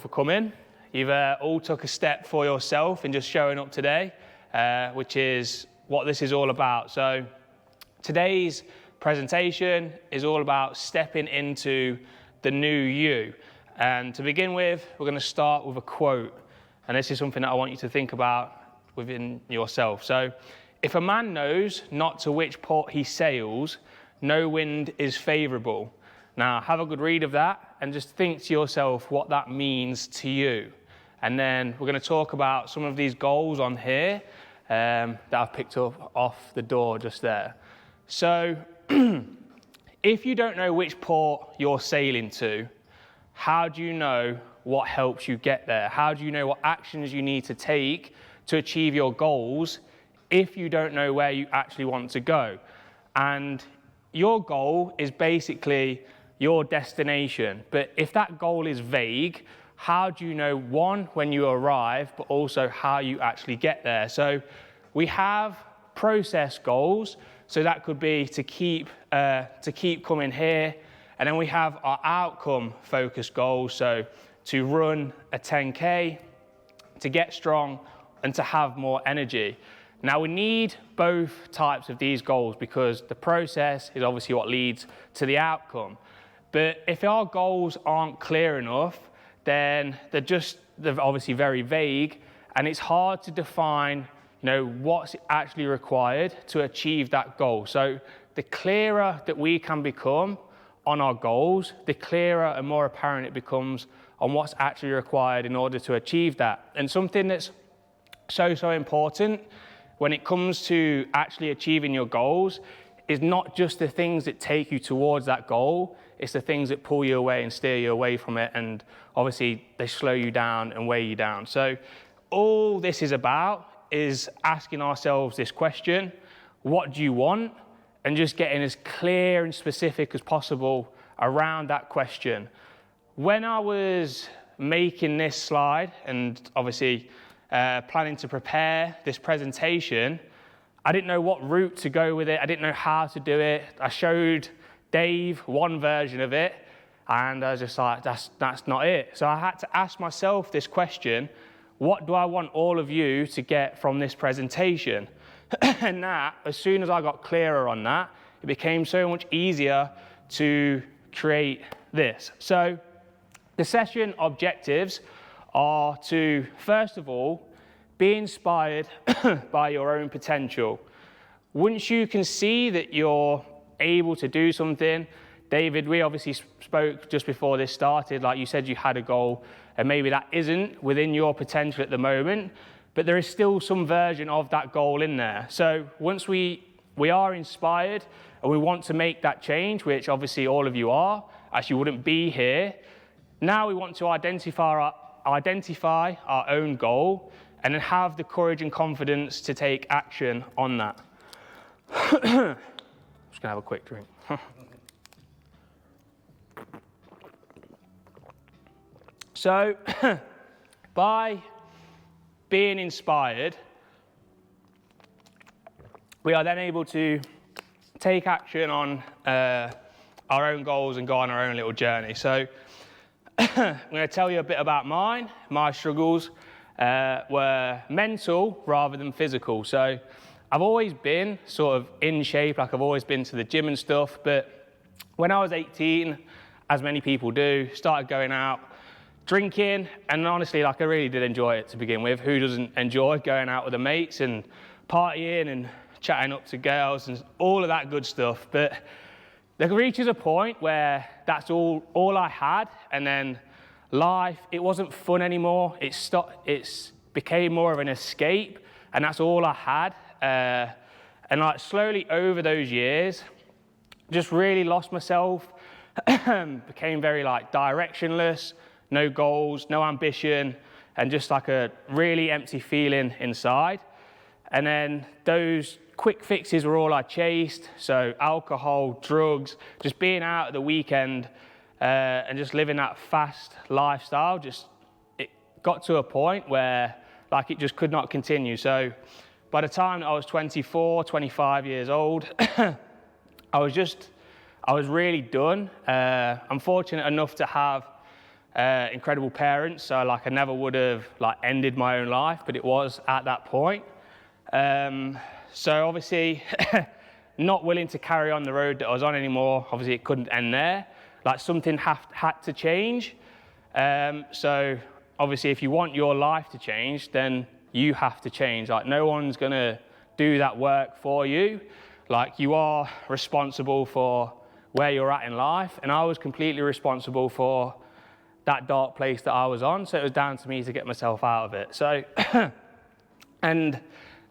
for coming. You've all took a step for yourself in just showing up today, which is what this is all about. So today's presentation is all about stepping into the new you. And to begin with, we're going to start with a quote. And this is something that I want you to think about within yourself. So, if a man knows not to which port he sails, no wind is favourable. Now, have a good read of that and just think to yourself what that means to you. And then we're going to talk about some of these goals on here that I've picked up off the door just there. So, if you don't know which port you're sailing to, how do you know what helps you get there? How do you know what actions you need to take to achieve your goals if you don't know where you actually want to go? And your goal is basically your destination. But if that goal is vague, how do you know, one, when you arrive, but also how you actually get there? So we have process goals. So that could be to keep coming here. And then we have our outcome focused goals. So to run a 10K, to get strong, and to have more energy. Now we need both types of these goals because the process is obviously what leads to the outcome. But if our goals aren't clear enough, then they're obviously very vague, and it's hard to define, what's actually required to achieve that goal. So the clearer that we can become on our goals, the clearer and more apparent it becomes on what's actually required in order to achieve that. And something that's so important when it comes to actually achieving your goals is not just the things that take you towards that goal, it's the things that pull you away and steer you away from it, and obviously they slow you down and weigh you down. So all this is about is asking ourselves this question: what do you want? And just getting as clear and specific as possible around that question. When I was making this slide and obviously planning to prepare this presentation, I didn't know what route to go with it. I didn't know how to do it. I showed Dave one version of it, and I was just like, that's not it. So I had to ask myself this question: what do I want all of you to get from this presentation? And that, as soon as I got clearer on that, it became so much easier to create this. So the session objectives are to, first of all, be inspired by your own potential. Once you can see that you're able to do something, David, we obviously spoke just before this started, like you said you had a goal, and maybe that isn't within your potential at the moment, but there is still some version of that goal in there. So once we are inspired and we want to make that change, which obviously all of you are, as you wouldn't be here, now we want to identify our own goal and then have the courage and confidence to take action on that. Just gonna have a quick drink. So, by being inspired, we are then able to take action on our own goals and go on our own little journey. So I'm going to tell you a bit about mine. My struggles were mental rather than physical. So I've always been sort of in shape, like I've always been to the gym and stuff, but when I was 18, as many people do, started going out, drinking, and honestly, I really did enjoy it to begin with. Who doesn't enjoy going out with the mates and partying and chatting up to girls and all of that good stuff? But there reaches a point where that's all I had, and then life, it wasn't fun anymore. It became more of an escape, and that's all I had. And slowly over those years, just really lost myself, became very directionless, no goals, no ambition, and just a really empty feeling inside. And then those quick fixes were all I chased. So alcohol, drugs, just being out at the weekend and just living that fast lifestyle, it got to a point where it just could not continue. So by the time I was 24, 25 years old, I was really done. I'm fortunate enough to have incredible parents, so like I never would have like ended my own life, but it was at that point. So obviously, not willing to carry on the road that I was on anymore. Obviously, it couldn't end there. Like something had to change. So obviously, if you want your life to change, then you have to change. Like no one's gonna do that work for you. Like you are responsible for where you're at in life, and I was completely responsible for that dark place that I was on. So it was down to me to get myself out of it. So, and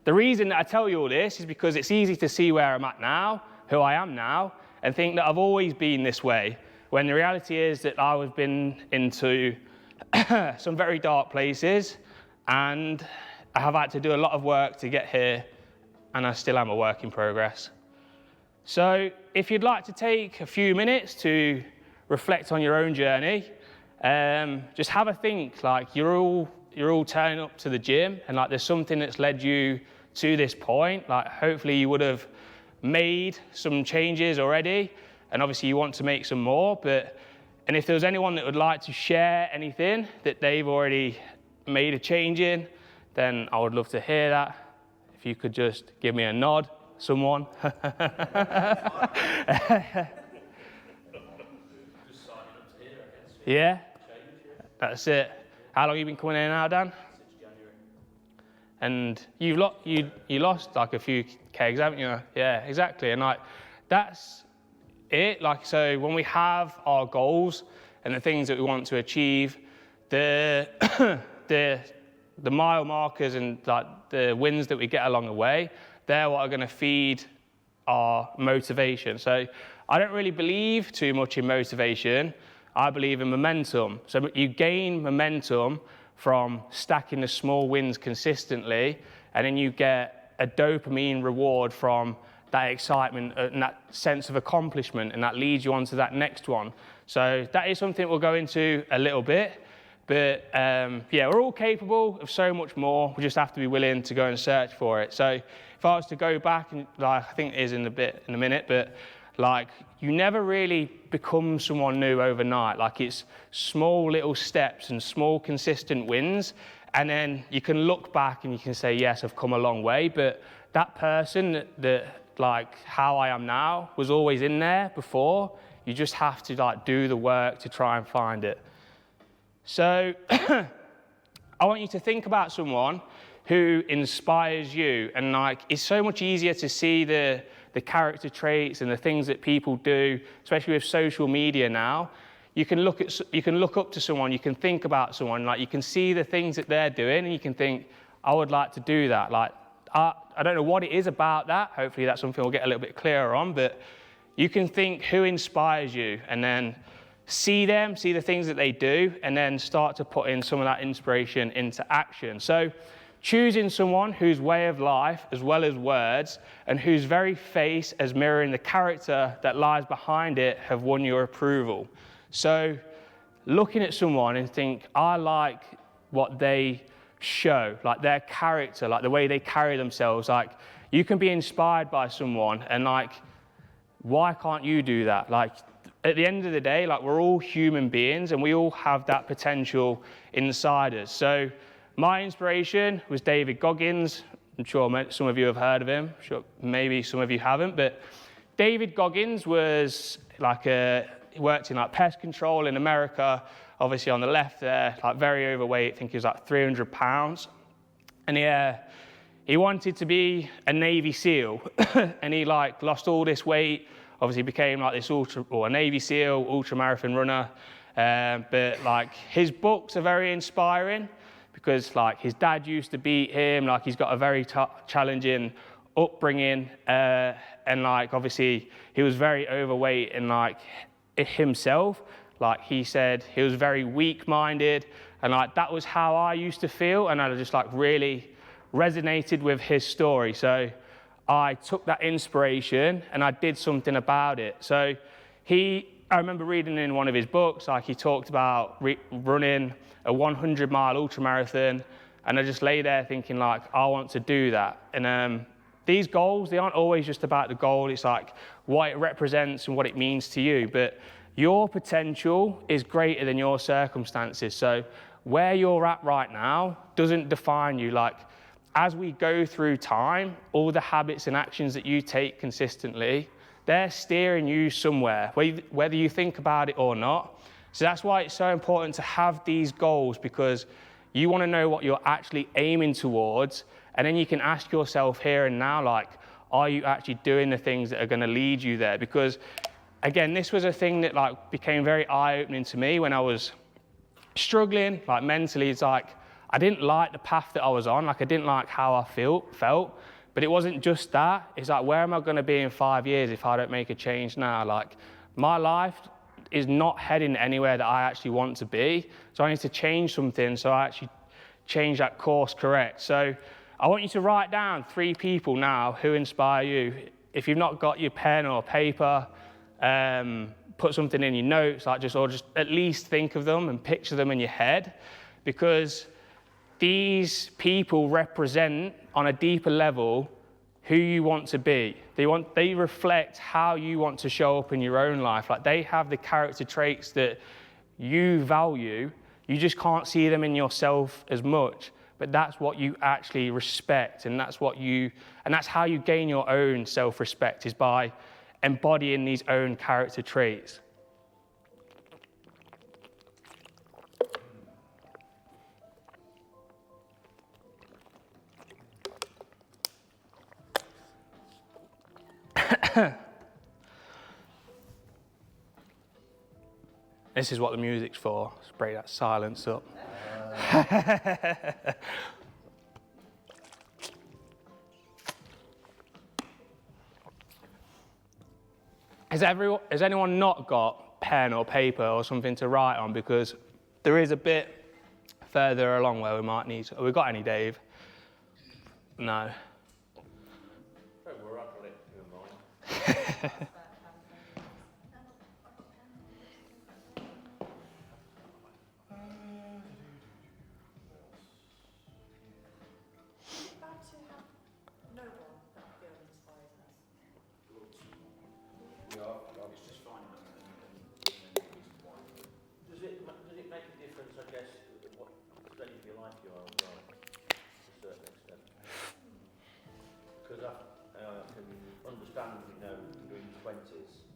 the reason that I tell you all this is because it's easy to see where I'm at now, who I am now, and think that I've always been this way, when the reality is that I've been into some very dark places, and I have had to do a lot of work to get here, and I still am a work in progress. So if you'd like to take a few minutes to reflect on your own journey, just have a think. Like you're all turning up to the gym, and like there's something that's led you to this point. Like hopefully you would have made some changes already, and obviously you want to make some more. And if there was anyone that would like to share anything that they've already made a change in, then I would love to hear that. If you could just give me a nod, someone. Yeah, that's it. How long have you been coming in now, Dan? Since January. And you lost like a few kegs, haven't you? Yeah, exactly. And like that's it. Like so, when we have our goals and the things that we want to achieve, the the mile markers and like the wins that we get along the way, they're what are going to feed our motivation. So I don't really believe too much in motivation. I believe in momentum. So you gain momentum from stacking the small wins consistently, and then you get a dopamine reward from that excitement and that sense of accomplishment, and that leads you on to that next one. So that is something we'll go into a little bit. But yeah, we're all capable of so much more. We just have to be willing to go and search for it. So if I was to go back, and like I think it is in a minute, but like you never really become someone new overnight. Like it's small little steps and small consistent wins, and then you can look back and you can say, yes, I've come a long way. But that person that like how I am now was always in there before. You just have to like do the work to try and find it. So I want you to think about someone who inspires you, and like it's so much easier to see the character traits and the things that people do, especially with social media now. You can look up to someone, you can think about someone, like you can see the things that they're doing, and you can think, I would like to do that. Like I don't know what it is about that. Hopefully that's something we'll get a little bit clearer on, but you can think who inspires you, and then see the things that they do, and then start to put in some of that inspiration into action. So choosing someone whose way of life, as well as words, and whose very face as mirroring the character that lies behind it have won your approval. So looking at someone and think, I like what they show, like their character, like the way they carry themselves. Like you can be inspired by someone, and like, why can't you do that? Like at the end of the day, like we're all human beings, and we all have that potential inside us. So my inspiration was David Goggins. I'm sure some of you have heard of him. I'm sure maybe some of you haven't, but David Goggins was like he worked in like pest control in America. Obviously on the left there, like very overweight. I think he was like 300 pounds. And he wanted to be a Navy SEAL, and he like lost all this weight. Obviously became like this a Navy SEAL, ultramarathon runner. But like his books are very inspiring, because like his dad used to beat him, like he's got a very challenging upbringing, and like obviously he was very overweight, and like himself, like he said he was very weak-minded, and like that was how I used to feel, and I just like really resonated with his story. So I took that inspiration and I did something about it. So I remember reading in one of his books, like he talked about running a 100-mile ultramarathon, and I just lay there thinking like, I want to do that. And these goals, they aren't always just about the goal, it's like what it represents and what it means to you. But your potential is greater than your circumstances. So where you're at right now doesn't define you. Like, as we go through time, all the habits and actions that you take consistently, they're steering you somewhere, whether you think about it or not. So that's why it's so important to have these goals, because you want to know what you're actually aiming towards, and then you can ask yourself here and now, like, are you actually doing the things that are going to lead you there? Because again, this was a thing that like became very eye-opening to me when I was struggling, like mentally. It's like I didn't like the path that I was on, like I didn't like how I felt. But it wasn't just that. It's like, where am I going to be in 5 years if I don't make a change now? Like, my life is not heading anywhere that I actually want to be. So I need to change something, so I actually change that course correct. So I want you to write down 3 people now who inspire you. If you've not got your pen or paper, put something in your notes, like just at least think of them and picture them in your head, because these people represent on a deeper level who you want to be. They reflect how you want to show up in your own life. Like, they have the character traits that you value. You just can't see them in yourself as much, but that's what you actually respect, and that's how you gain your own self-respect, is by embodying these own character traits. This is what the music's for. Let's break that silence up. Has anyone not got pen or paper or something to write on? Because there is a bit further along where we might need to. Have we got any, Dave? No. We're up on it, never mind. Does it make a difference, I guess, what stage of your life you are as well, to a certain extent? Because I can understand, you're in your 20s,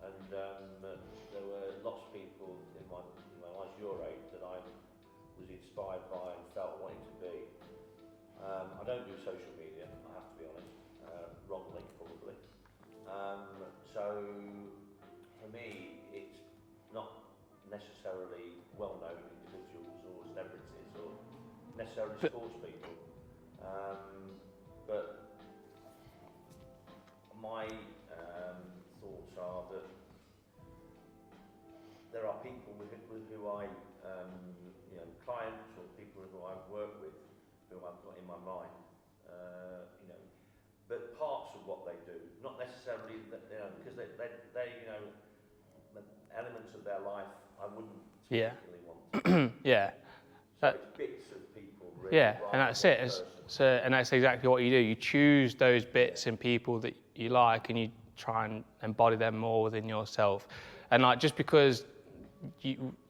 and there were lots of people when I was your age that I was inspired by and felt wanting to be. I don't do social media, I have to be honest, wrongly probably. So for me, it's not necessarily well-known individuals or celebrities or necessarily sports people, but my thoughts are that there are people with who I, clients or people who I've worked with, who I've got in my mind, but parts of what they do, not necessarily that, because they elements of their life I wouldn't particularly want. Yeah. So it's bits of people, really. Yeah, and that's it. And that's exactly what you do. You choose those bits and people that you like, and you try and embody them more within yourself. And like, just because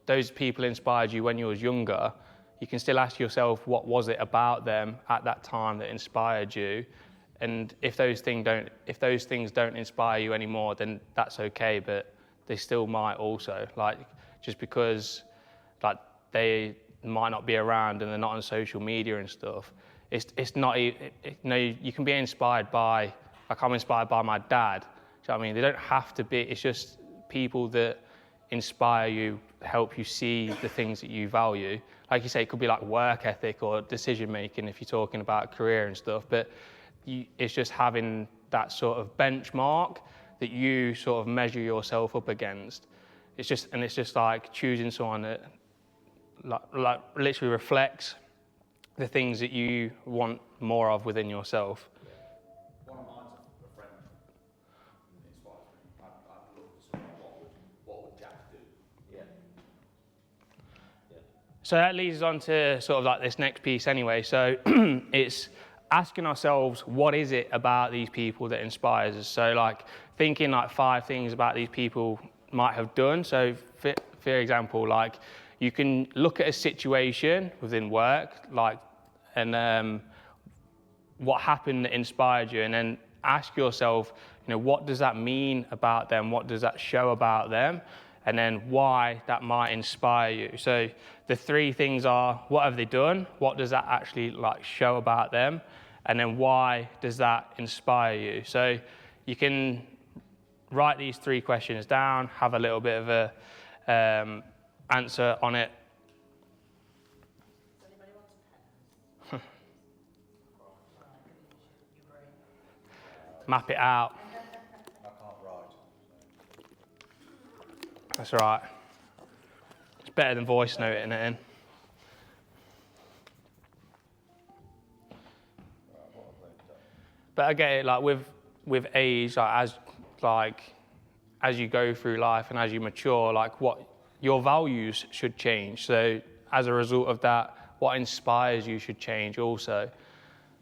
those people inspired you when you was younger, you can still ask yourself, what was it about them at that time that inspired you? And if those things don't inspire you anymore, then that's okay. But they still might also, like, just because like they might not be around and they're not on social media and stuff. It's not, you can be inspired by, like, I'm inspired by my dad. Do you know what I mean? They don't have to be. It's just people that inspire you, help you see the things that you value. Like you say, it could be like work ethic or decision making if you're talking about career and stuff. But it's just having that sort of benchmark that you sort of measure yourself up against. It's just like choosing someone that like literally reflects the things that you want more of within yourself. One of mine's a friend inspires me. I'd love to see what would Jack do? Yeah. So that leads us on to sort of like this next piece anyway. So it's asking ourselves, what is it about these people that inspires us? So like thinking like 5 things about these people might have done. So for example, like you can look at a situation within work, like, and what happened that inspired you, and then ask yourself, what does that mean about them? What does that show about them? And then why that might inspire you. So the three things are, what have they done? What does that actually like show about them? And then why does that inspire you? So you can write these three questions down, have a little bit of a answer on it. Does anybody want a pen? Map it out. I can't write. That's all right. It's better than voice noting it in. But I get it, like with age, like as you go through life and as you mature, like what your values should change. So as a result of that, what inspires you should change also.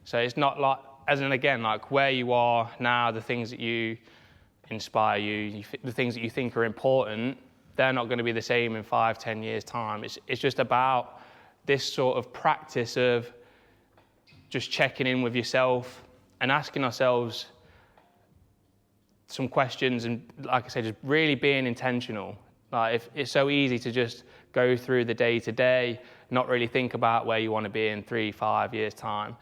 So it's not like, as in again, like where you are now, the things that you inspire you, the things that you think are important, they're not going to be the same in 5-10 years time. It's just about this sort of practice of just checking in with yourself and asking ourselves some questions, and like I said, just really being intentional. Like if it's so easy to just go through the day to day, not really think about where you want to be in 3-5 years time.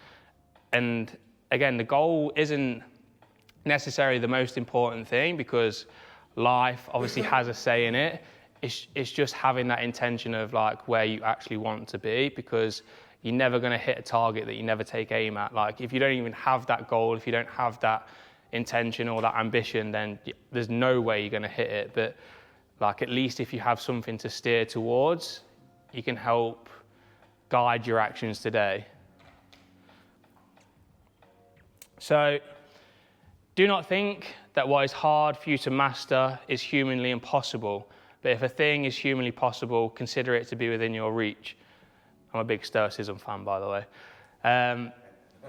And again, the goal isn't necessarily the most important thing, because life obviously has a say in it. It's just having that intention of like where you actually want to be, because you're never going to hit a target that you never take aim at. Like if you don't even have that goal, if you don't have that intention or that ambition, then there's no way you're going to hit it. But like at least if you have something to steer towards, you can help guide your actions today. So do not think that what is hard for you to master is humanly impossible. But if a thing is humanly possible, consider it to be within your reach. I'm a big Stoicism fan, by the way.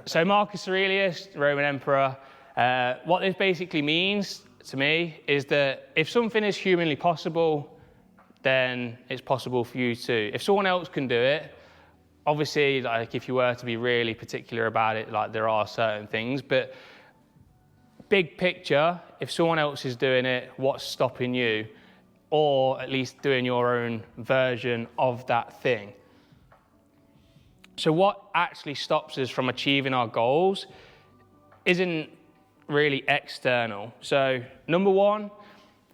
So Marcus Aurelius, Roman emperor, what this basically means to me is that if something is humanly possible, then it's possible for you too. If someone else can do it, obviously, like if you were to be really particular about it, like there are certain things, but big picture, if someone else is doing it, what's stopping you? Or at least doing your own version of that thing. So what actually stops us from achieving our goals isn't really external. So number one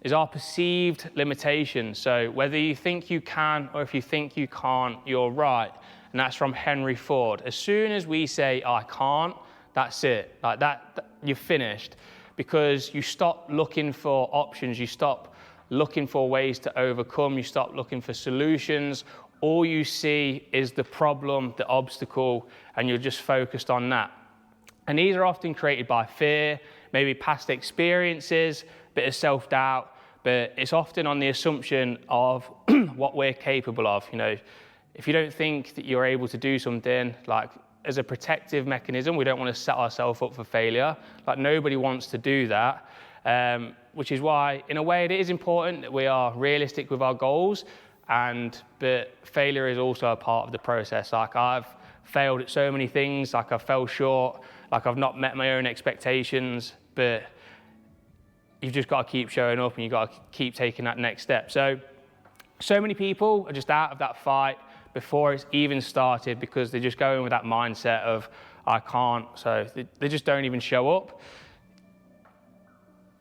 is our perceived limitations. So whether you think you can or if you think you can't, you're right. And that's from Henry Ford. As soon as we say, I can't, that's it. Like that, you're finished. Because you stop looking for options, you stop looking for ways to overcome, you stop looking for solutions. All you see is the problem, the obstacle, and you're just focused on that. And these are often created by fear, maybe past experiences, bit of self-doubt, but it's often on the assumption of what we're capable of. If you don't think that you're able to do something, like as a protective mechanism, we don't want to set ourselves up for failure. Like nobody wants to do that, which is why, in a way, it is important that we are realistic with our goals. But failure is also a part of the process. Like I've failed at so many things, like I've fell short, like I've not met my own expectations, but you've just got to keep showing up and you've got to keep taking that next step. So many people are just out of that fight before it's even started because they just go in with that mindset of, I can't, so they just don't even show up.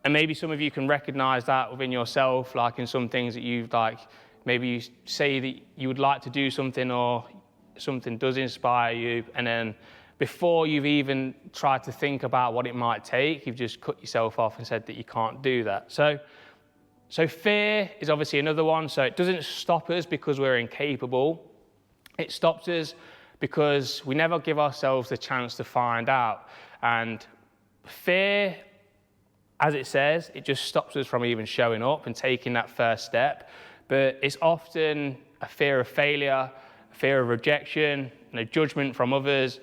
And maybe some of you can recognize that within yourself, like in some things that you've like, maybe you say that you would like to do something or something does inspire you, and then before you've even tried to think about what it might take, you've just cut yourself off and said that you can't do that. So fear is obviously another one. So it doesn't stop us because we're incapable. It stops us because we never give ourselves the chance to find out. And fear, as it says, it just stops us from even showing up and taking that first step. But it's often a fear of failure, a fear of rejection, judgment from others,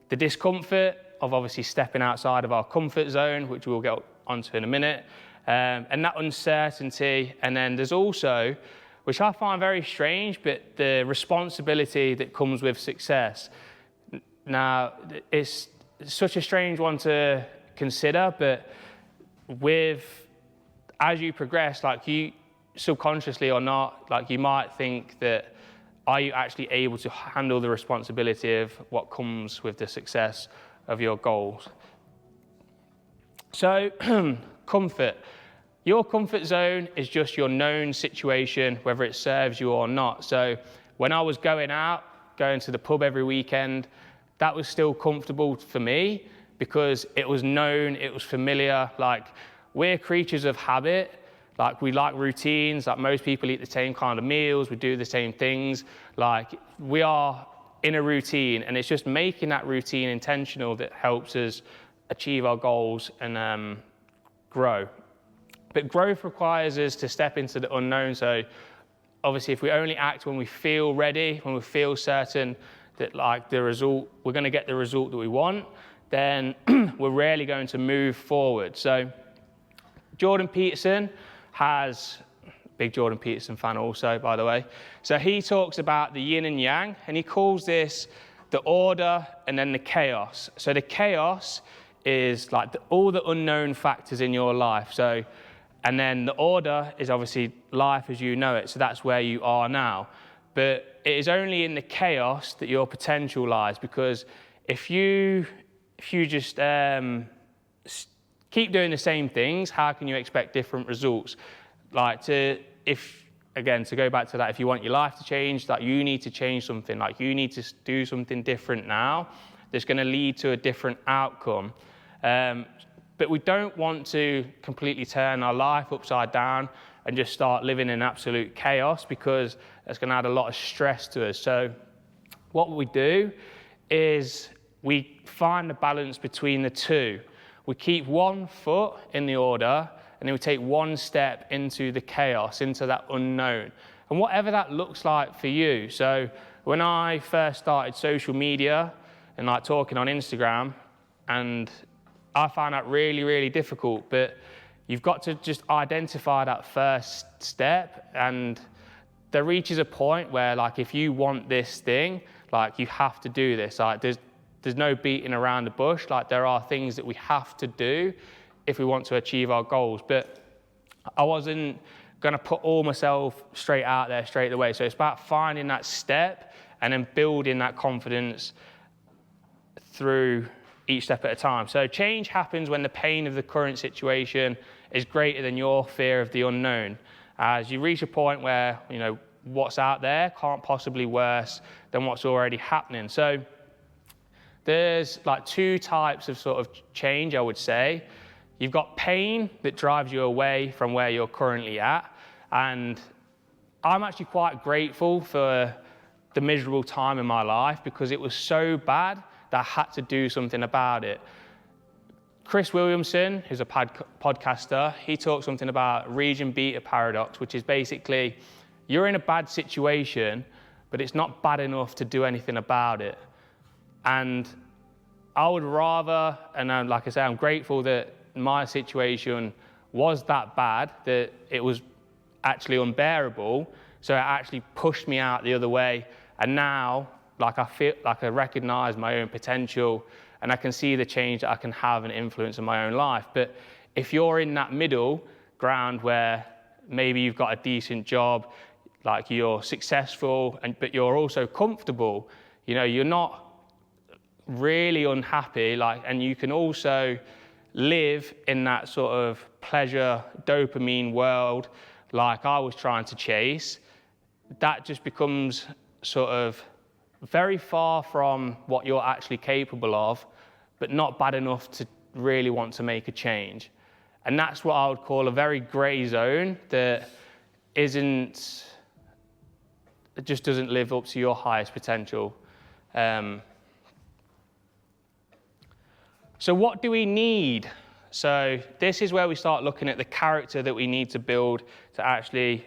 the discomfort of obviously stepping outside of our comfort zone, which we'll get onto in a minute, and that uncertainty. And then there's also, which I find very strange, but the responsibility that comes with success. Now, it's such a strange one to consider, but as you progress, like you subconsciously or not, like you might think that, are you actually able to handle the responsibility of what comes with the success of your goals? So, comfort. Your comfort zone is just your known situation, whether it serves you or not. So when I was going to the pub every weekend, that was still comfortable for me because it was known, it was familiar. Like, we're creatures of habit. Like, we like routines. Like, most people eat the same kind of meals, we do the same things. Like, we are in a routine, and it's just making that routine intentional that helps us achieve our goals and grow. But growth requires us to step into the unknown. So obviously, if we only act when we feel ready, when we feel certain that like the result, we're going to get the result that we want, then we're rarely going to move forward. So Jordan Peterson big Jordan Peterson fan also, by the way. So he talks about the yin and yang, and he calls this the order and then the chaos. So the chaos is like all the unknown factors in your life. So, and then the order is obviously life as you know it. So that's where you are now. But it is only in the chaos that your potential lies, because if you just keep doing the same things, how can you expect different results? Like to go back to that, if you want your life to change, like you need to change something, like you need to do something different now that's going to lead to a different outcome. But we don't want to completely turn our life upside down and just start living in absolute chaos, because that's going to add a lot of stress to us. So what we do is we find the balance between the two. We keep one foot in the order, and then we take one step into the chaos, into that unknown. And whatever that looks like for you. So when I first started social media and like talking on Instagram, and I found that really, really difficult, but you've got to just identify that first step, and there reaches a point where like if you want this thing, like you have to do this. Like there's no beating around the bush. Like there are things that we have to do if we want to achieve our goals. But I wasn't going to put all myself straight out there straight away. So it's about finding that step and then building that confidence through each step at a time. So change happens when the pain of the current situation is greater than your fear of the unknown. As you reach a point where, you know, what's out there can't possibly be worse than what's already happening. So there's like two types of sort of change, I would say. You've got pain that drives you away from where you're currently at. And I'm actually quite grateful for the miserable time in my life, because it was so bad that I had to do something about it. Chris Williamson, who's a podcaster, he talks something about region beta paradox, which is basically you're in a bad situation, but it's not bad enough to do anything about it. And I would rather, and like I say, I'm grateful that my situation was that bad, that it was actually unbearable, so it actually pushed me out the other way. And now, like I feel like I recognize my own potential, and I can see the change that I can have and influence in my own life. But if you're in that middle ground where maybe you've got a decent job, like you're successful, but you're also comfortable, you know, you're not really unhappy, like, and you can also live in that sort of pleasure dopamine world like I was trying to chase, that just becomes sort of very far from what you're actually capable of, but not bad enough to really want to make a change. And that's what I would call a very grey zone that it just doesn't live up to your highest potential. So what do we need? So this is where we start looking at the character that we need to build to actually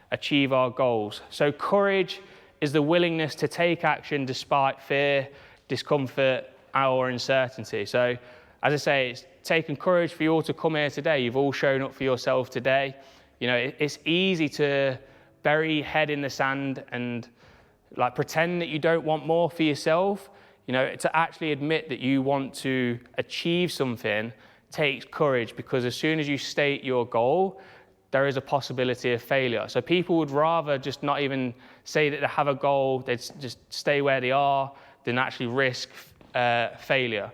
achieve our goals. So courage is the willingness to take action despite fear, discomfort, or uncertainty. So as I say, taken courage for you all to come here today. You've all shown up for yourself today. You know, it's easy to bury your head in the sand and like pretend that you don't want more for yourself. You know, to actually admit that you want to achieve something takes courage, because as soon as you state your goal, there is a possibility of failure. So people would rather just not even say that they have a goal, they'd just stay where they are than actually risk failure.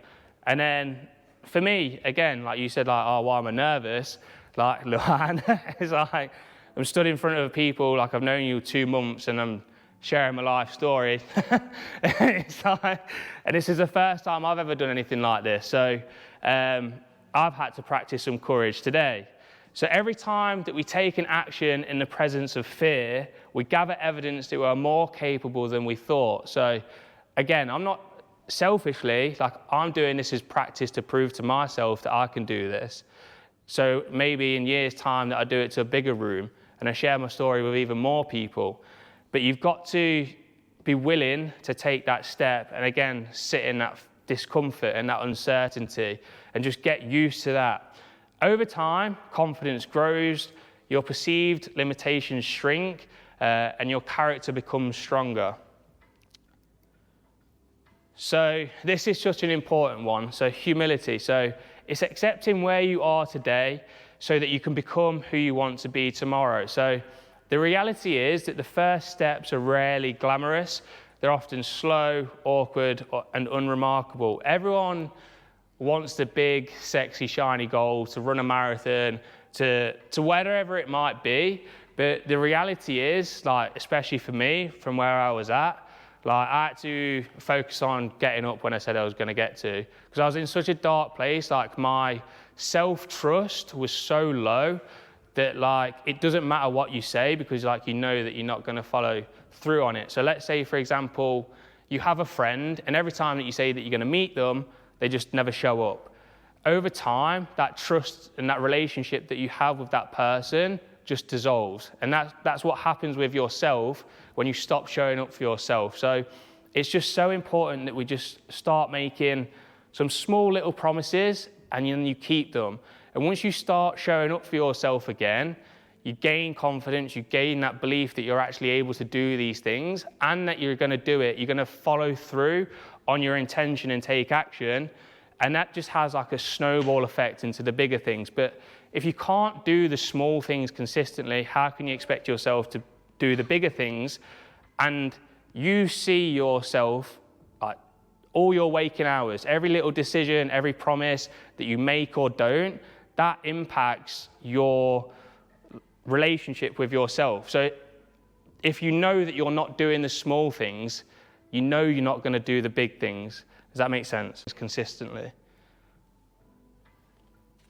And then for me, again, like you said, like, oh, why am I nervous? Like, Luan, it's like, I'm stood in front of people, like I've known you 2 months and I'm sharing my life story. It's like, and this is the first time I've ever done anything like this. So I've had to practice some courage today. So every time that we take an action in the presence of fear, we gather evidence that we are more capable than we thought. So again, I'm not selfishly, like I'm doing this as practice to prove to myself that I can do this. So maybe in years' time that I do it to a bigger room and I share my story with even more people. But you've got to be willing to take that step and again, sit in that discomfort and that uncertainty and just get used to that. Over time, confidence grows, your perceived limitations shrink, and your character becomes stronger. So this is such an important one. So humility. So it's accepting where you are today so that you can become who you want to be tomorrow. So the reality is that the first steps are rarely glamorous. They're often slow, awkward, and unremarkable. Everyone wants the big, sexy, shiny goal to run a marathon, to wherever it might be. But the reality is, like, especially for me, from where I was at, like, I had to focus on getting up when I said I was going to get to, because I was in such a dark place. Like, my self-trust was so low that, like, it doesn't matter what you say, because, like, you know that you're not going to follow through on it. So let's say, for example, you have a friend, and every time that you say that you're going to meet them, they just never show up. Over time, that trust and that relationship that you have with that person just dissolves. And that's what happens with yourself when you stop showing up for yourself. So it's just so important that we just start making some small little promises and then you keep them. And once you start showing up for yourself again, you gain confidence, you gain that belief that you're actually able to do these things and that you're going to do it. You're going to follow through on your intention and take action. And that just has like a snowball effect into the bigger things. But if you can't do the small things consistently, how can you expect yourself to do the bigger things? And you see yourself, like, all your waking hours, every little decision, every promise that you make or don't, that impacts your relationship with yourself. So if you know that you're not doing the small things, you know you're not going to do the big things. Does that make sense? Consistently.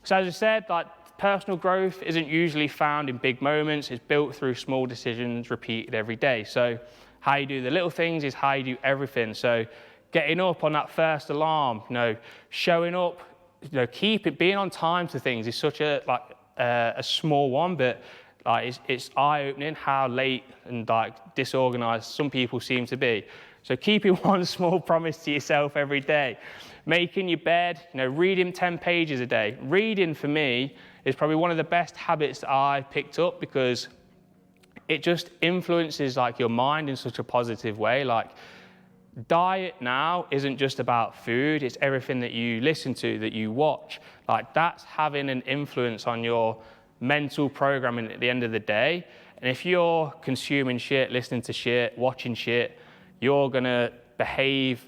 So as I said, like, personal growth isn't usually found in big moments. It's built through small decisions repeated every day. So how you do the little things is how you do everything. So getting up on that first alarm, showing up, being on time to things is such a small one, but like it's eye-opening how late and like disorganized some people seem to be. So keeping one small promise to yourself every day, making your bed, reading 10 pages a day. Reading for me is probably one of the best habits that I picked up, because it just influences like your mind in such a positive way. Like, diet now isn't just about food, it's everything that you listen to, that you watch. Like, that's having an influence on your mental programming at the end of the day. And if you're consuming shit, listening to shit, watching shit, you're gonna behave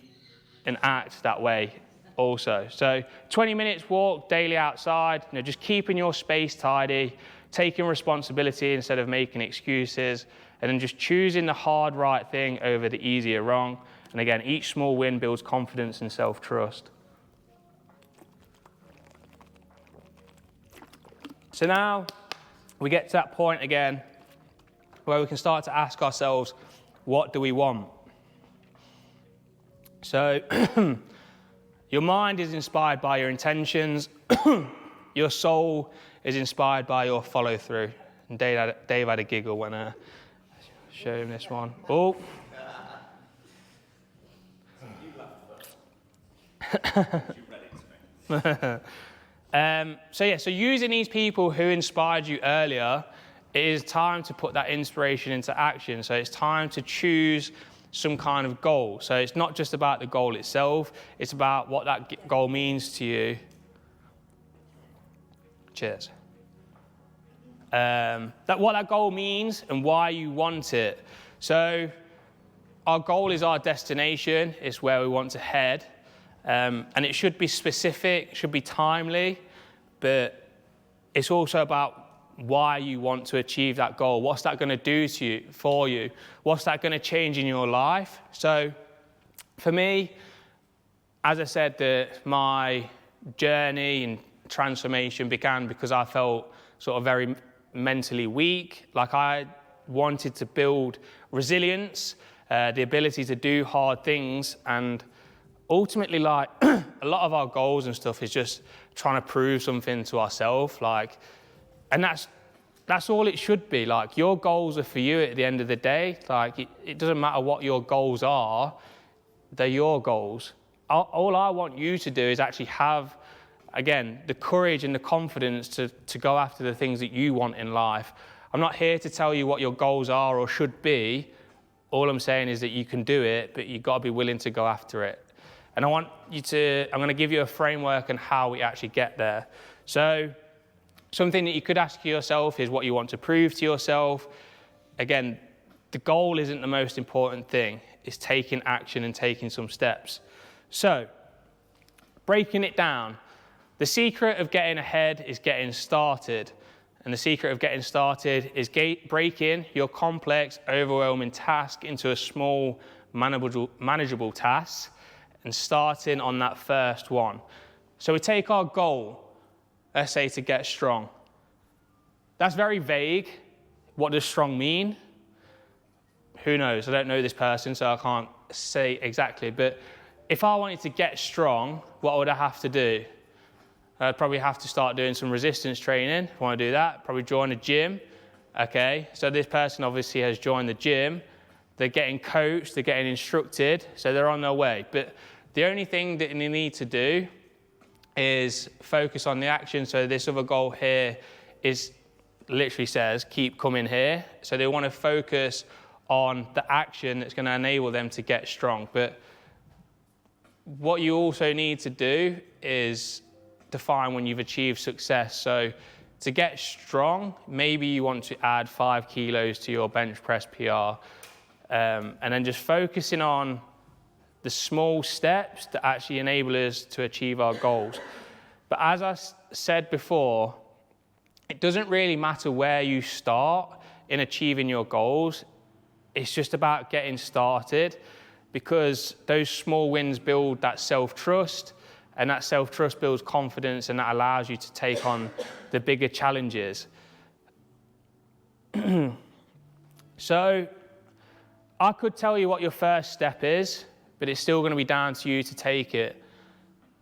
and act that way also. So 20 minutes walk daily outside, just keeping your space tidy, taking responsibility instead of making excuses, and then just choosing the hard right thing over the easier wrong. And again, each small win builds confidence and self-trust. So now we get to that point again where we can start to ask ourselves, what do we want? So your mind is inspired by your intentions. Your soul is inspired by your follow-through. And Dave had a giggle when I showed him this one. Oh. You laughed first. You read it to me. So using these people who inspired you earlier, it is time to put that inspiration into action. So it's time to choose some kind of goal. So it's not just about the goal itself, it's about what that goal means to you. Cheers. What that goal means and why you want it. So our goal is our destination, it's where we want to head. And it should be specific, should be timely, but it's also about why you want to achieve that goal. What's that going to do to you, for you? What's that going to change in your life? So for me, as I said, my journey and transformation began because I felt sort of very mentally weak. Like I wanted to build resilience, the ability to do hard things, and ultimately, like a lot of our goals and stuff is just trying to prove something to ourselves, and that's all it should be. Like your goals are for you at the end of the day. Like it doesn't matter what your goals are; they're your goals. All I want you to do is actually have, again, the courage and the confidence to go after the things that you want in life. I'm not here to tell you what your goals are or should be. All I'm saying is that you can do it, but you've got to be willing to go after it. And I'm going to give you a framework on how we actually get there. So something that you could ask yourself is what you want to prove to yourself. Again, the goal isn't the most important thing. It's taking action and taking some steps. So breaking it down, the secret of getting ahead is getting started. And the secret of getting started is breaking your complex, overwhelming task into a small, manageable task and starting on that first one. So we take our goal, let's say to get strong. That's very vague. What does strong mean? Who knows? I don't know this person, so I can't say exactly. But if I wanted to get strong, what would I have to do? I'd probably have to start doing some resistance training. If I want to do that, probably join a gym. Okay, so this person obviously has joined the gym. They're getting coached, they're getting instructed, so they're on their way. But the only thing that they need to do is focus on the action. So this other goal here is literally says, keep coming here. So they want to focus on the action that's going to enable them to get strong. But what you also need to do is define when you've achieved success. So to get strong, maybe you want to add 5 kilos to your bench press PR, and then just focusing on the small steps that actually enable us to achieve our goals. But as I said before, it doesn't really matter where you start in achieving your goals. It's just about getting started, because those small wins build that self-trust, and that self-trust builds confidence, and that allows you to take on the bigger challenges. So I could tell you what your first step is, but it's still going to be down to you to take it.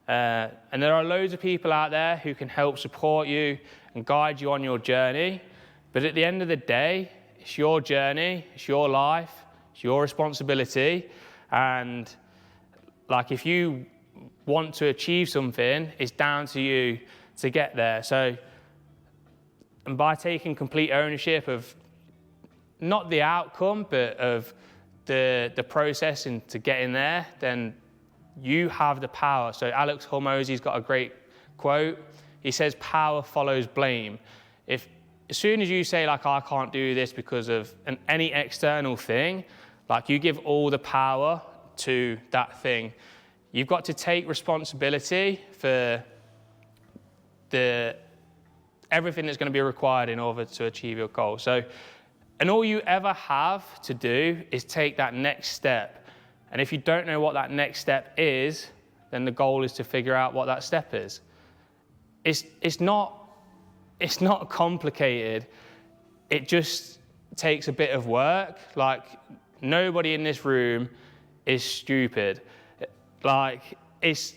And there are loads of people out there who can help support you and guide you on your journey. But at the end of the day, it's your journey, it's your life, it's your responsibility. And like if you want to achieve something, it's down to you to get there. So, and by taking complete ownership of not the outcome, but of the process into getting there, then you have the power. So Alex Hormozy's got a great quote. He says, power follows blame. As soon as you say, like, I can't do this because of any external thing, like you give all the power to that thing. You've got to take responsibility for everything that's going to be required in order to achieve your goal. So, and all you ever have to do is take that next step. And if you don't know what that next step is, then the goal is to figure out what that step is. It's not complicated. It just takes a bit of work. Like, nobody in this room is stupid. But it's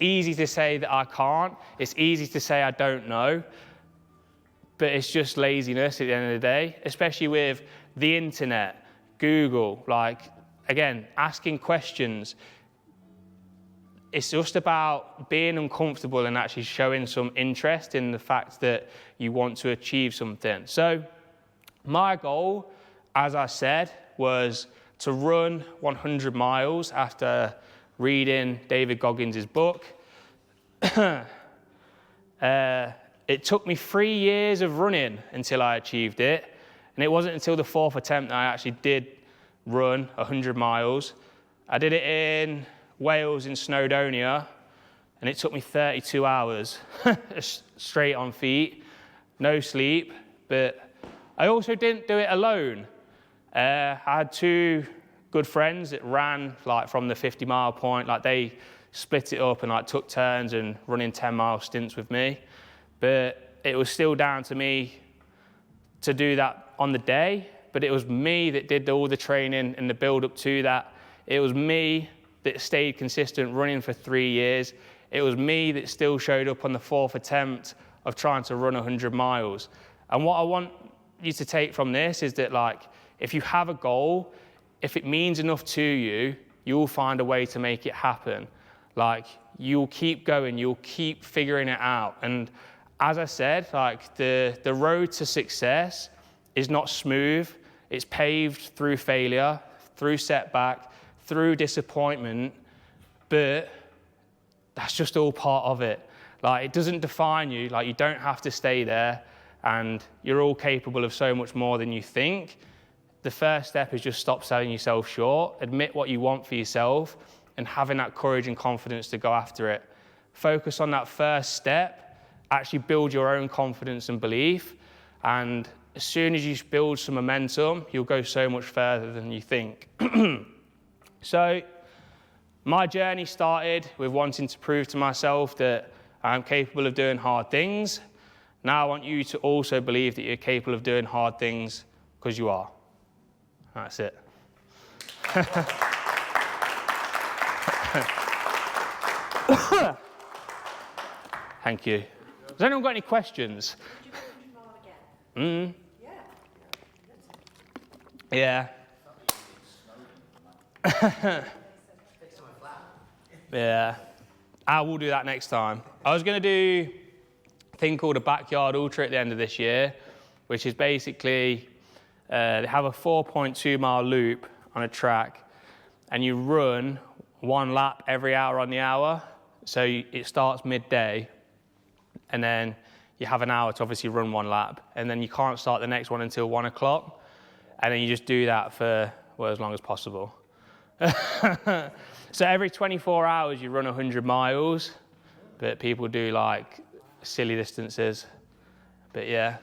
easy to say that I can't. It's easy to say I don't know. But it's just laziness at the end of the day, especially with the internet, Google, like, again, asking questions. it's just about being uncomfortable and actually showing some interest in the fact that you want to achieve something. So my goal, as I said, was to run 100 miles after reading David Goggins' book. It took me 3 years of running until I achieved it. And it wasn't until the 4th attempt that I actually did run 100 miles. I did it in Wales in Snowdonia, and it took me 32 hours straight on feet, no sleep. But I also didn't do it alone. I had 2 good friends that ran like from the 50-mile point. Like they split it up and like took turns and running 10-mile stints with me. But it was still down to me to do that on the day. But it was me that did all the training and the build up to that. It was me that stayed consistent running for 3 years. It was me that still showed up on the 4th attempt of trying to run 100 miles. And what I want you to take from this is that, like, if you have a goal, if it means enough to you, you'll find a way to make it happen. Like, you'll keep going, you'll keep figuring it out. And as I said, like, the road to success is not smooth. It's paved through failure, through setback, through disappointment, but that's just all part of it. Like, it doesn't define you. Like, you don't have to stay there, and you're all capable of so much more than you think. The first step is just stop selling yourself short, admit what you want for yourself, and having that courage and confidence to go after it. Focus on that first step, actually build your own confidence and belief, and as soon as you build some momentum, you'll go so much further than you think. So my journey started with wanting to prove to myself that I'm capable of doing hard things. Now I want you to also believe that you're capable of doing hard things, because you are. That's it. Thank you. Has anyone got any questions? Did you do 100 mile again? Yeah. Yeah. Yeah. I will do that next time. I was going to do a thing called a backyard ultra at the end of this year, which is basically they have a 4.2 mile loop on a track, and you run 1 lap every hour on the hour. So it starts midday, and then you have an hour to obviously run 1 lap, and then you can't start the next one until 1 o'clock, and then you just do that for, well, as long as possible. So every 24 hours you run 100 miles, but people do like silly distances. But yeah,